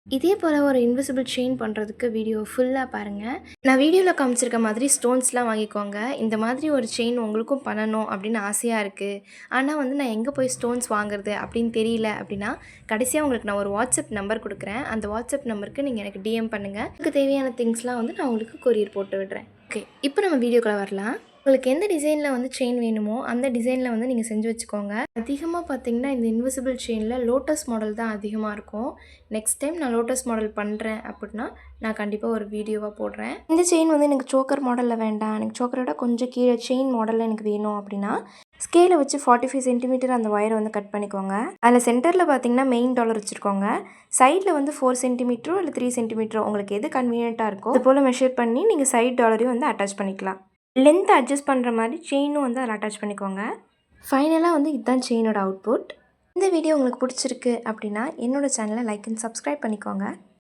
இதே போல் ஒரு invisible chain பண்ணுறதுக்கு வீடியோ ஃபுல்லாக பாருங்கள். நான் வீடியோவில் காமிச்சிருக்க மாதிரி ஸ்டோன்ஸ்லாம் வாங்கிக்கோங்க. இந்த மாதிரி ஒரு செயின் உங்களுக்கும் பண்ணணும் அப்படின்னு ஆசையாக இருக்குது, ஆனால் வந்து நான் எங்கே போய் ஸ்டோன்ஸ் வாங்குறது அப்படின்னு தெரியல அப்படின்னா, கடைசியாக உங்களுக்கு நான் ஒரு வாட்ஸ்அப் நம்பர் கொடுக்குறேன். அந்த வாட்ஸ்அப் நம்பருக்கு நீங்கள் எனக்கு டிஎம் பண்ணுங்கள். உங்களுக்கு தேவையான திங்ஸ்லாம் வந்து நான் உங்களுக்கு கொரியர் போட்டு விடுறேன். ஓகே, இப்போ நம்ம வீடியோக்குள்ளே வரலாம். உங்களுக்கு எந்த டிசைனில் வந்து செயின் வேணுமோ அந்த டிசைனில் வந்து நீங்கள் செஞ்சு வச்சுக்கோங்க. அதிகமாக பார்த்தீங்கன்னா இந்த இன்விசிபிள் செயினில் லோட்டஸ் மாடல் தான் அதிகமாக இருக்கும். நெக்ஸ்ட் டைம் நான் லோட்டஸ் மாடல் பண்ணுறேன் அப்படின்னா நான் கண்டிப்பாக ஒரு வீடியோவாக போடுறேன். இந்த செயின் வந்து எனக்கு சோக்கர் மாடலில் வேண்டாம், எனக்கு சோக்கரோட கொஞ்சம் கீழே செயின் மாடலில் எனக்கு வேணும் அப்படின்னா ஸ்கேலை வச்சு 45 சென்டிமீட்டர் அந்த ஒயரை வந்து கட் பண்ணிக்கோங்க. அதில் சென்டரில் பார்த்தீங்கன்னா மெயின் டாலர் வச்சுருக்கோங்க. சைடில் வந்து 4 சென்டிமீட்டரோ இல்லை 3 சென்டிமீட்டரோ உங்களுக்கு எது கன்வீனியண்ட்டாக இருக்கோ அது போல் மெஷர் பண்ணி நீங்கள் சைட் டாலரையும் வந்து அட்டாச் பண்ணிக்கலாம். லென்த்தை அட்ஜஸ்ட் பண்ணுற மாதிரி செயினும் வந்து அதில் அட்டாச் பண்ணிக்கோங்க. ஃபைனலாக வந்து இதுதான் செயினோட அவுட்புட். இந்த வீடியோ உங்களுக்கு பிடிச்சிருக்கு அப்படின்னா என்னோடய சேனலை லைக் அண்ட் சப்ஸ்கிரைப் பண்ணிக்கோங்க.